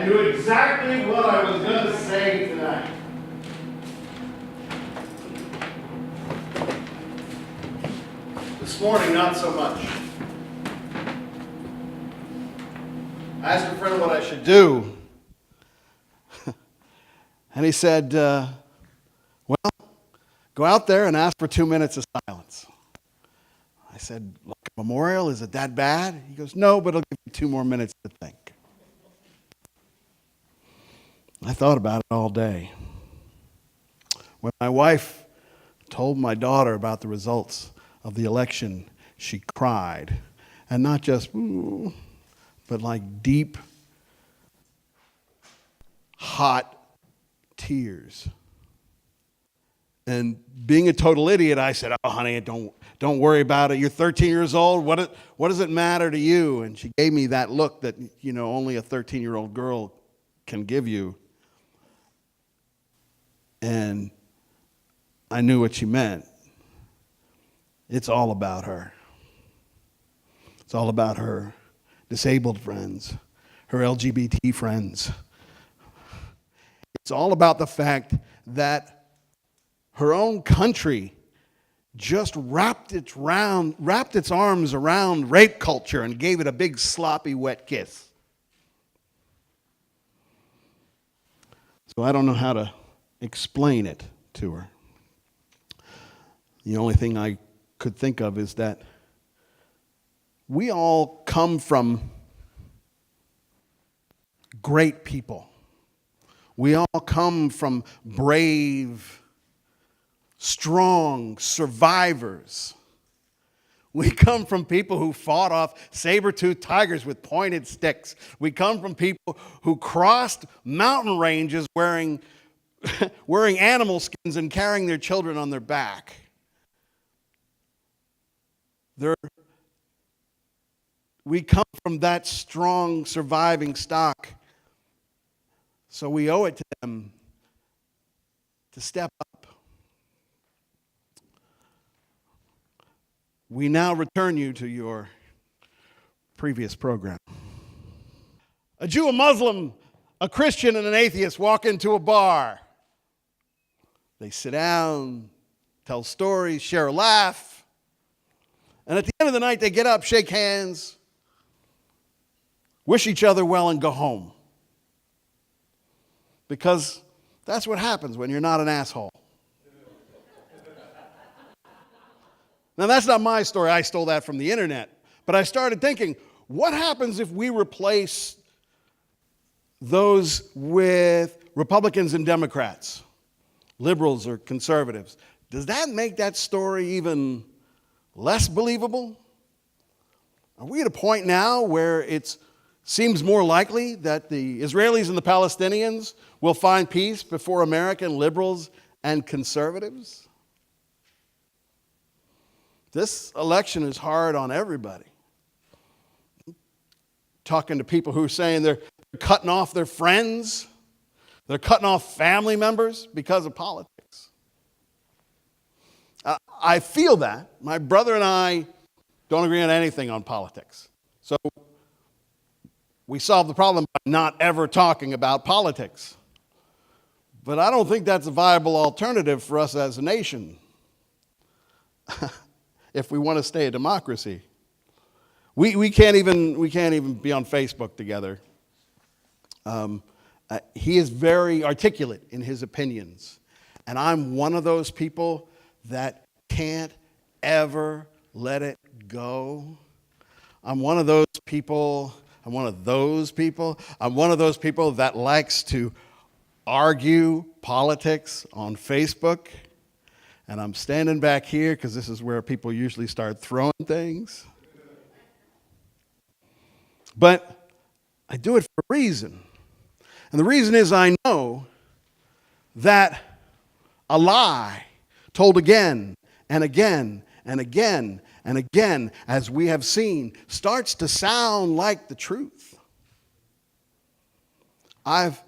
knew exactly what I was going to say tonight. This morning, not so much. I asked a friend what I should do. And he said, well, go out there and ask for 2 minutes of silence. I said, like a memorial, is it that bad? He goes, no, but it'll give you 2 more minutes to think. I thought about it all day. When my wife told my daughter about the results of the election, she cried. And not just, ooh, but like deep, hot tears. And being a total idiot, I said, oh, honey, don't worry about it. You're 13 years old. What does it matter to you? And she gave me that look that, only a 13-year-old girl can give you. And I knew what she meant. It's all about her. It's all about her disabled friends, her LGBT friends. It's all about the fact that her own country just wrapped its arms around rape culture and gave it a big sloppy wet kiss. So I don't know how to explain it to her. The only thing I could think of is that we all come from great people. We all come from brave, strong survivors. We come from people who fought off saber-toothed tigers with pointed sticks. We come from people who crossed mountain ranges wearing animal skins and carrying their children on their back. We come from that strong, surviving stock. So we owe it to them to step up. We now return you to your previous program. A Jew, a Muslim, a Christian, and an atheist walk into a bar. They sit down, tell stories, share a laugh. And at the end of the night, they get up, shake hands, wish each other well, and go home. Because that's what happens when you're not an asshole. Now, that's not my story. I stole that from the internet. But I started thinking, what happens if we replace those with Republicans and Democrats, liberals or conservatives? Does that make that story even less believable? Are we at a point now where it seems more likely that the Israelis and the Palestinians will find peace before American liberals and conservatives? This election is hard on everybody. Talking to people who are saying they're cutting off their friends, they're cutting off family members because of politics. I feel that. My brother and I don't agree on anything on politics. So we solve the problem by not ever talking about politics. But I don't think that's a viable alternative for us as a nation if we want to stay a democracy. We can't even be on Facebook together. He is very articulate in his opinions. And I'm one of those people that can't ever let it go. I'm one of those people that likes to argue politics on Facebook. And I'm standing back here because this is where people usually start throwing things. But I do it for a reason. And the reason is I know that a lie told again and again and again and again, as we have seen, starts to sound like the truth. I've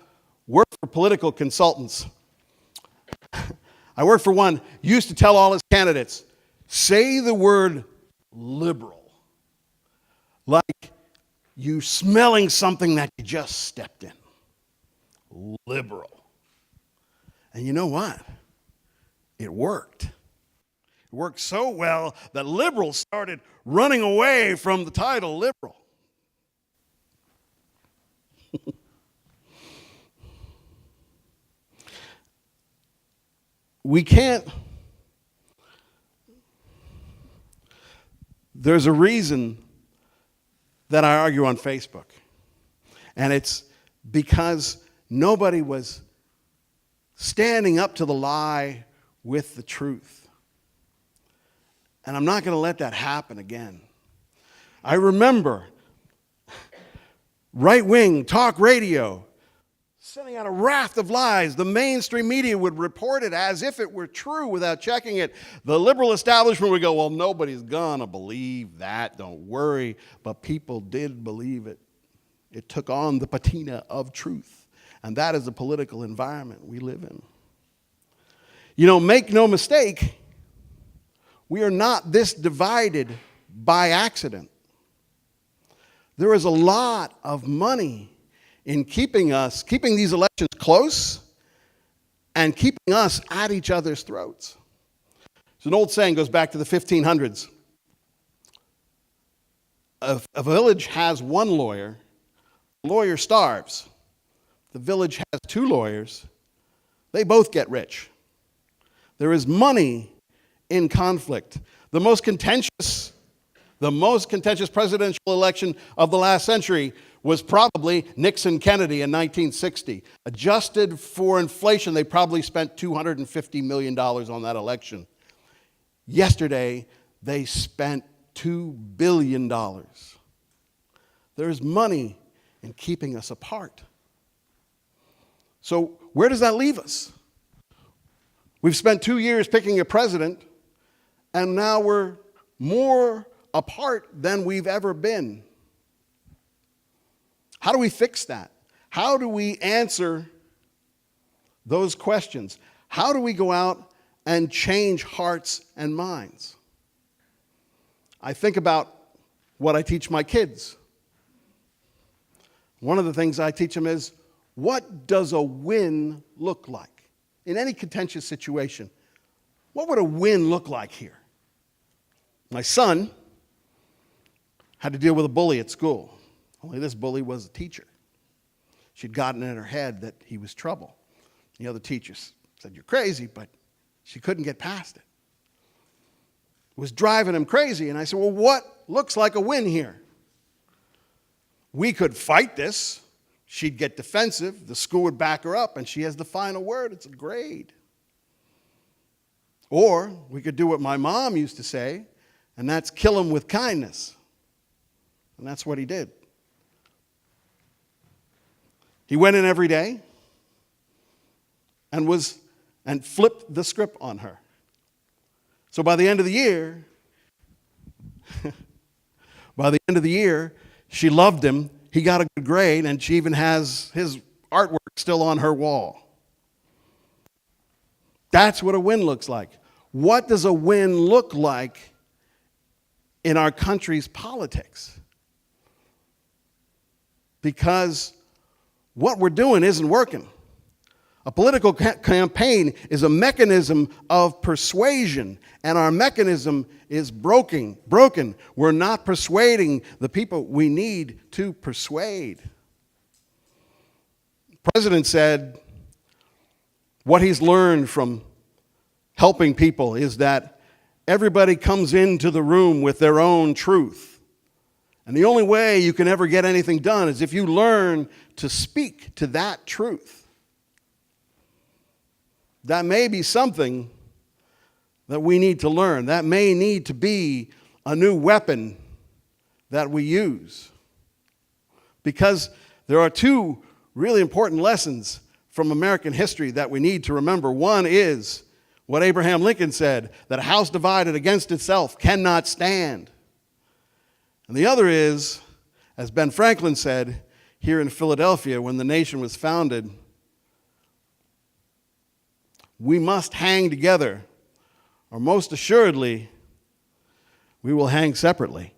worked for political consultants. I worked for one, used to tell all his candidates, say the word liberal, like you smelling something that you just stepped in. liberal. And you know what? It worked. It worked so well that liberals started running away from the title liberal. We can't. There's a reason that I argue on Facebook. And it's because nobody was standing up to the lie with the truth. And I'm not going to let that happen again. I remember right-wing talk radio sending out a raft of lies. The mainstream media would report it as if it were true without checking it. The liberal establishment would go, well, nobody's gonna believe that, don't worry. But people did believe it. It took on the patina of truth. And that is the political environment we live in. You know, make no mistake, we are not this divided by accident. There is a lot of money in keeping these elections close and keeping us at each other's throats. There's an old saying, goes back to the 1500s. If a village has one lawyer, the lawyer starves. The village has two lawyers, they both get rich. There is money in conflict. The most contentious presidential election of the last century was probably Nixon-Kennedy in 1960. Adjusted for inflation, they probably spent $250 million on that election. Yesterday, they spent $2 billion. There's money in keeping us apart. So where does that leave us? We've spent 2 years picking a president, and now we're more apart than we've ever been. How do we fix that? How do we answer those questions? How do we go out and change hearts and minds? I think about what I teach my kids. One of the things I teach them is, what does a win look like? In any contentious situation, what would a win look like here? My son had to deal with a bully at school. Only this bully was a teacher. She'd gotten in her head that he was trouble. The other teachers said, you're crazy, but she couldn't get past it. It was driving him crazy, and I said, well, what looks like a win here? We could fight this. She'd get defensive. The school would back her up, and she has the final word. It's a grade. Or we could do what my mom used to say, and that's kill him with kindness. And that's what he did. He went in every day and flipped the script on her. So by the end of the year, she loved him. He got a good grade, and she even has his artwork still on her wall. That's what a win looks like. What does a win look like in our country's politics? Because what we're doing isn't working. A political campaign is a mechanism of persuasion, and our mechanism is broken. We're not persuading the people we need to persuade. The president said what he's learned from helping people is that everybody comes into the room with their own truth. And the only way you can ever get anything done is if you learn to speak to that truth. That may be something that we need to learn. That may need to be a new weapon that we use. Because there are two really important lessons from American history that we need to remember. One is what Abraham Lincoln said, that a house divided against itself cannot stand. And the other is, as Ben Franklin said here in Philadelphia when the nation was founded, we must hang together, or most assuredly, we will hang separately.